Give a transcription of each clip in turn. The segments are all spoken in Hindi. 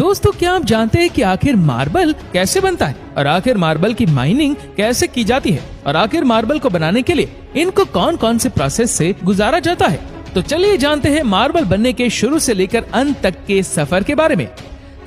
दोस्तों, क्या आप जानते हैं कि आखिर मार्बल कैसे बनता है और आखिर मार्बल की माइनिंग कैसे की जाती है और आखिर मार्बल को बनाने के लिए इनको कौन कौन से प्रोसेस से गुजारा जाता है? तो चलिए जानते हैं मार्बल बनने के शुरू से लेकर अंत तक के सफर के बारे में।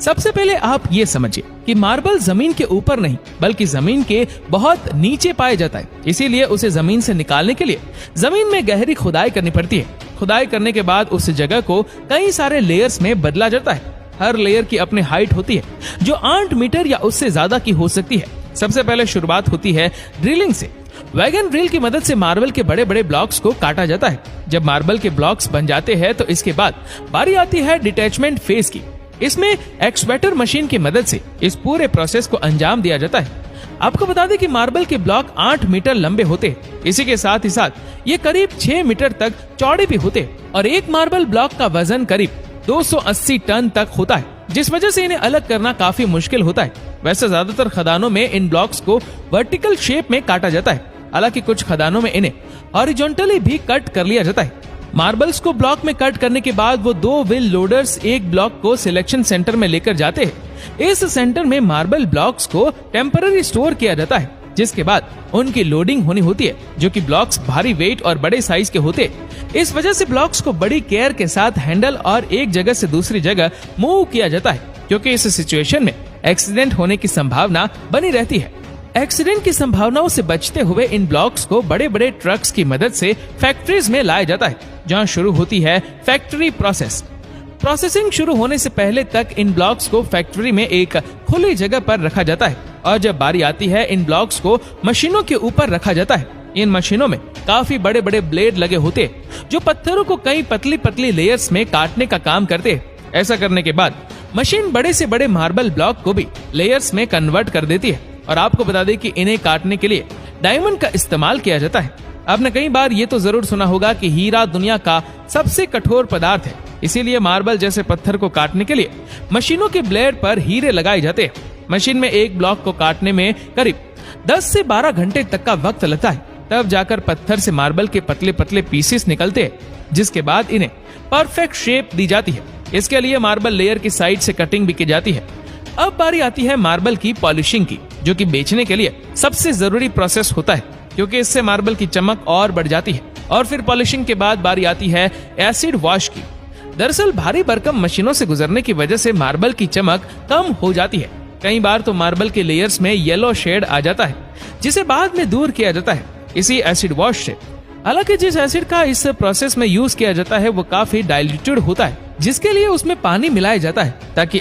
सबसे पहले आप ये समझिए कि मार्बल जमीन के ऊपर नहीं बल्कि जमीन के बहुत नीचे पाया जाता है। इसीलिए उसे जमीन से निकालने के लिए जमीन में गहरी खुदाई करनी पड़ती है। खुदाई करने के बाद उस जगह को कई सारे लेयर्स में बदला जाता है। हर लेयर की अपनी हाइट होती है जो 8 मीटर या उससे ज्यादा की हो सकती है। सबसे पहले शुरुआत होती है ड्रिलिंग से। वैगन ड्रिल की मदद से मार्बल के बड़े बड़े ब्लॉक्स को काटा जाता है। जब मार्बल के ब्लॉक्स बन जाते हैं तो इसके बाद बारी आती है डिटैचमेंट फेज की। इसमें एक्सवेटर मशीन की मदद से इस पूरे प्रोसेस को अंजाम दिया जाता है। आपको बता दें कि मार्बल के ब्लॉक 8 मीटर लंबे होते हैं। इसी के साथ ही साथ ये करीब 6 मीटर तक चौड़े भी होते हैं और एक मार्बल ब्लॉक का वजन करीब 280 टन तक होता है, जिस वजह से इन्हें अलग करना काफी मुश्किल होता है। वैसे ज्यादातर खदानों में इन ब्लॉक्स को वर्टिकल शेप में काटा जाता है, हालांकि कुछ खदानों में इन्हें हॉरिजॉन्टली भी कट कर लिया जाता है। मार्बल्स को ब्लॉक में कट करने के बाद वो 2 व्हील लोडर्स एक ब्लॉक को सिलेक्शन सेंटर में लेकर जाते हैं। इस सेंटर में मार्बल ब्लॉक्स को टेम्पररी स्टोर किया जाता है, जिसके बाद उनकी लोडिंग होनी होती है, जो कि ब्लॉक्स भारी वेट और बड़े साइज के होते हैं। इस वजह से ब्लॉक्स को बड़ी केयर के साथ हैंडल और एक जगह से दूसरी जगह मूव किया जाता है, क्योंकि इस सिचुएशन में एक्सीडेंट होने की संभावना बनी रहती है। एक्सीडेंट की संभावनाओं से बचते हुए इन ब्लॉक्स को बड़े बड़े ट्रक्स की मदद से फैक्ट्रीज में लाया जाता है, जहां शुरू होती है फैक्ट्री प्रोसेस। प्रोसेसिंग शुरू होने से पहले तक इन ब्लॉक्स को फैक्ट्री में एक खुली जगह पर रखा जाता है और जब बारी आती है इन ब्लॉक्स को मशीनों के ऊपर रखा जाता है। इन मशीनों में काफी बड़े बड़े ब्लेड लगे होते हैं जो पत्थरों को कई पतली पतली लेयर्स में काटने का काम करते हैं। ऐसा करने के बाद मशीन बड़े से बड़े मार्बल ब्लॉक को भी लेयर्स में कन्वर्ट कर देती है। और आपको बता दें कि इन्हें काटने के लिए डायमंड का इस्तेमाल किया जाता है। आपने कई बार ये तो जरूर सुना होगा कि हीरा दुनिया का सबसे कठोर पदार्थ है, इसीलिए मार्बल जैसे पत्थर को काटने के लिए मशीनों के ब्लेड पर हीरे लगाए जाते हैं। मशीन में एक ब्लॉक को काटने में करीब 10 से 12 घंटे तक का वक्त लगता है, तब जाकर पत्थर से मार्बल के पतले पतले पीसेस निकलते हैं, जिसके बाद इन्हें परफेक्ट शेप दी जाती है। इसके लिए मार्बल लेयर की साइड से कटिंग भी की जाती है। अब बारी आती है मार्बल की पॉलिशिंग की, जो कि बेचने के लिए सबसे जरूरी प्रोसेस होता है, क्योंकि इससे मार्बल की चमक और बढ़ जाती है। और फिर पॉलिशिंग के बाद बारी आती है एसिड वॉश की। दरअसल भारी भरकम मशीनों से गुजरने की वजह से मार्बल की चमक कम हो जाती है। कई बार तो मार्बल के लेयर्स में येलो शेड आ जाता है, जिसे बाद में दूर किया जाता है इसी एसिड वॉश से। हालांकि जिस एसिड का इस प्रोसेस में यूज किया जाता है वो काफी डाइल्यूटेड होता है, जिसके लिए उसमें पानी मिलाया जाता है ताकि